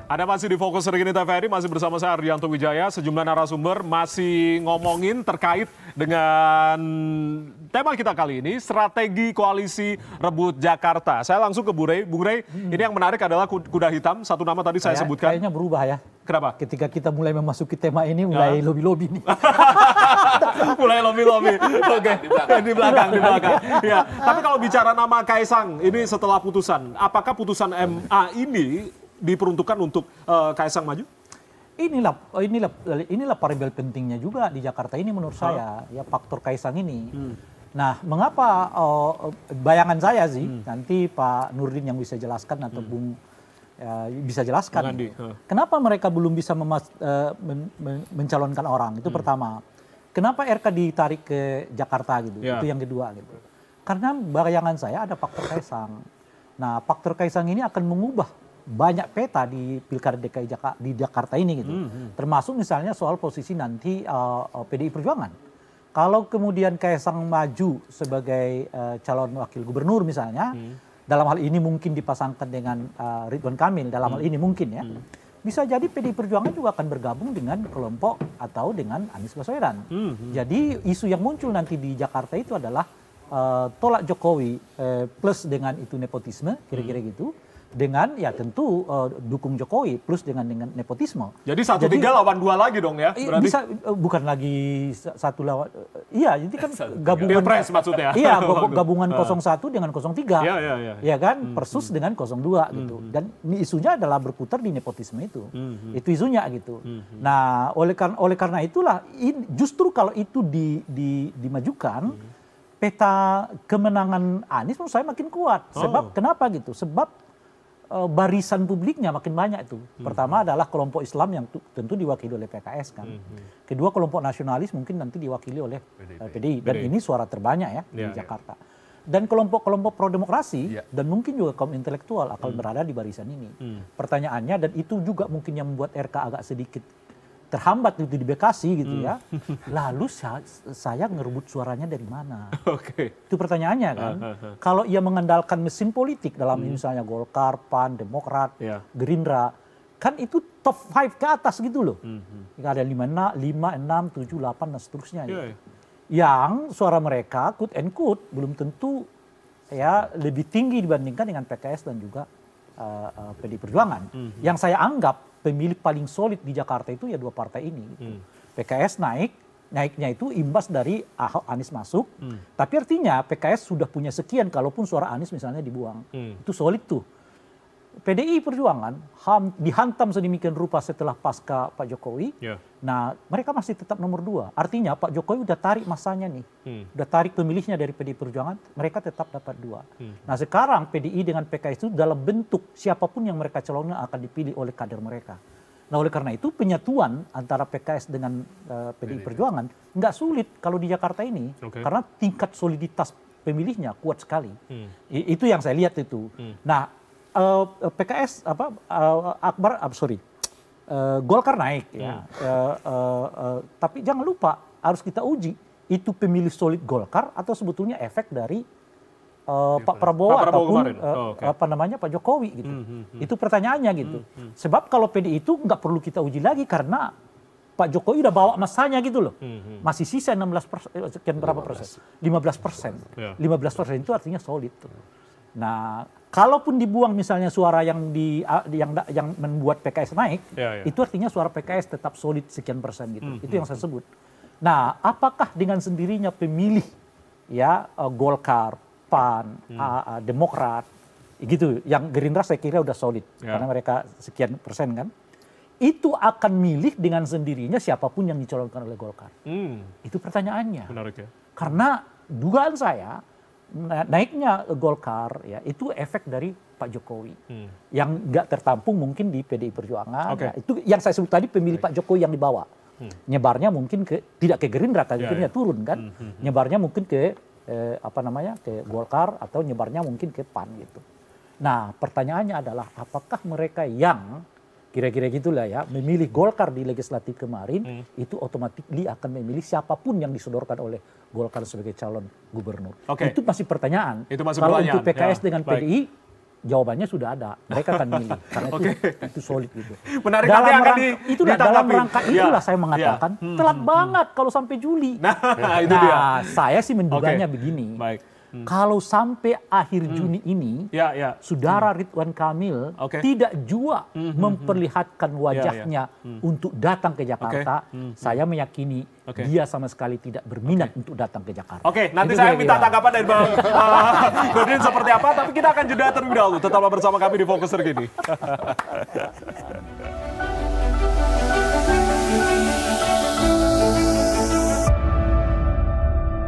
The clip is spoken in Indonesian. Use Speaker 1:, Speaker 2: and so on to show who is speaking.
Speaker 1: Anda masih di Fokus Hari ini TVRI, masih bersama saya Ardianto Wijaya. Sejumlah narasumber masih ngomongin terkait dengan tema kita kali ini, strategi koalisi rebut Jakarta. Saya langsung ke Bung Rey. Bung Rey, ini yang menarik adalah kuda hitam. Satu nama tadi saya sebutkan.
Speaker 2: Kayaknya berubah ya.
Speaker 1: Kenapa?
Speaker 2: Ketika kita mulai memasuki tema ini, mulai lobby-lobby nih.
Speaker 1: Mulai lobby-lobby. Oke, di belakang. Ya. Tapi kalau bicara nama Kaisang, ini setelah putusan, apakah putusan MA ini diperuntukkan untuk Kaisang maju?
Speaker 2: Inilah variabel pentingnya juga di Jakarta ini menurut saya, ya faktor Kaisang ini. Nah, mengapa bayangan saya sih, nanti Pak Nurdin yang bisa jelaskan atau Bung bisa jelaskan. Kenapa mereka belum bisa mencalonkan orang? Itu pertama. Kenapa RK ditarik ke Jakarta gitu? Itu yang kedua gitu. Karena bayangan saya ada faktor Kaisang. Nah, faktor Kaisang ini akan mengubah banyak peta di pilkada DKI di Jakarta ini gitu. Termasuk misalnya soal posisi nanti PDI Perjuangan. Kalau kemudian Kaisang maju sebagai calon wakil gubernur misalnya, dalam hal ini mungkin dipasangkan dengan Ridwan Kamil, dalam hal ini mungkin ya. Bisa jadi PDI Perjuangan juga akan bergabung dengan kelompok atau dengan Anies Baswedan. Jadi isu yang muncul nanti di Jakarta itu adalah tolak Jokowi plus dengan itu nepotisme, kira-kira gitu. Dengan ya tentu dukung Jokowi plus dengan nepotisme.
Speaker 1: Jadi 1-3 lawan 2 lagi dong ya? Berarti?
Speaker 2: Bisa bukan lagi satu lawan. Iya, ini kan gabungan.
Speaker 1: Pilpres maksudnya.
Speaker 2: Iya, gabungan 01 dengan 03.
Speaker 1: Iya
Speaker 2: kan? Persus dengan 02 gitu. Dan ini isunya adalah berputar di nepotisme itu. Itu isunya gitu. Nah, oleh karena itulah justru kalau itu dimajukan peta kemenangan Anies menurut saya makin kuat. Sebab kenapa gitu? Sebab barisan publiknya makin banyak itu. Pertama adalah kelompok Islam yang tentu diwakili oleh PKS kan. Kedua kelompok nasionalis mungkin nanti diwakili oleh PDI. Dan ini suara terbanyak ya di Jakarta. Dan kelompok-kelompok pro-demokrasi dan mungkin juga kaum intelektual akan berada di barisan ini. Pertanyaannya dan itu juga mungkin yang membuat RK agak sedikit terhambat itu di Bekasi gitu ya. Lalu saya ngerebut suaranya dari mana? Itu pertanyaannya kan. Kalau ia mengandalkan mesin politik dalam misalnya Golkar, PAN, Demokrat, Gerindra, kan itu top 5 ke atas gitu loh. Ada 5, 6, 7, 8 dan seterusnya. Gitu. Yang suara mereka quote and quote belum tentu ya lebih tinggi dibandingkan dengan PKS dan juga PDI Perjuangan. Yang saya anggap pemilih paling solid di Jakarta itu ya dua partai ini. Gitu. PKS naiknya itu imbas dari Ahok Anies masuk. Tapi artinya PKS sudah punya sekian kalaupun suara Anies misalnya dibuang. Itu solid tuh. PDI Perjuangan dihantam sedemikian rupa setelah pasca Pak Jokowi. Nah mereka masih tetap nomor 2. Artinya Pak Jokowi udah tarik masanya nih. Udah tarik pemilihnya dari PDI Perjuangan. Mereka tetap dapat 2. Nah sekarang PDI dengan PKS itu dalam bentuk siapapun yang mereka calonkan akan dipilih oleh kader mereka. Nah oleh karena itu penyatuan antara PKS dengan PDI Perjuangan nggak sulit kalau di Jakarta ini. Karena tingkat soliditas pemilihnya kuat sekali. Itu yang saya lihat itu. Nah PKS Golkar naik ya. Tapi jangan lupa harus kita uji itu pemilih solid Golkar atau sebetulnya efek dari Pak Prabowo ataupun Pak Jokowi gitu. Itu pertanyaannya gitu. Sebab kalau PDI itu nggak perlu kita uji lagi karena Pak Jokowi udah bawa masanya gitu loh. Masih sisa 16%, sekian berapa persen? 15%. 15% itu artinya solid tuh. Nah, kalaupun dibuang misalnya suara yang membuat PKS naik, itu artinya suara PKS tetap solid sekian persen gitu. Itu yang saya sebut. Nah, apakah dengan sendirinya pemilih ya Golkar, PAN, Demokrat gitu, yang Gerindra saya kira udah solid karena mereka sekian persen kan. Itu akan milih dengan sendirinya siapapun yang dicalonkan oleh Golkar. Itu pertanyaannya.
Speaker 1: Menarik ya.
Speaker 2: Karena dugaan saya naiknya Golkar ya itu efek dari Pak Jokowi yang nggak tertampung mungkin di PDI Perjuangan. Ya, itu yang saya sebut tadi pemilih Pak Jokowi yang dibawa. Nyebarnya mungkin tidak ke Gerindra karena Gerindra turun kan. Nyebarnya mungkin ke ke Golkar atau nyebarnya mungkin ke PAN gitu. Nah pertanyaannya adalah apakah mereka yang kira-kira gitulah ya memilih Golkar di legislatif kemarin itu otomatis akan memilih siapapun yang disodorkan oleh Golkar sebagai calon gubernur. Itu masih pertanyaan.
Speaker 1: Itu masih
Speaker 2: kalau
Speaker 1: pertanyaan.
Speaker 2: untuk PKS dengan PDI jawabannya sudah ada. Mereka akan milih karena itu solid gitu.
Speaker 1: Menarik, nanti akan
Speaker 2: itulah dalam
Speaker 1: ditanggapi.
Speaker 2: rangka itulah saya mengatakan telat banget kalau sampai Juli.
Speaker 1: Itu dia.
Speaker 2: Saya sih menduganya begini.
Speaker 1: Baik.
Speaker 2: Kalau sampai akhir Juni ini, Saudara Ridwan Kamil tidak jua memperlihatkan wajahnya untuk datang ke Jakarta, saya meyakini dia sama sekali tidak berminat untuk datang ke Jakarta.
Speaker 1: Oke, nanti saya minta tanggapan dari Bang Nurdin seperti apa, tapi kita akan jeda terlebih dahulu. Tetaplah bersama kami di Fokus Terkini.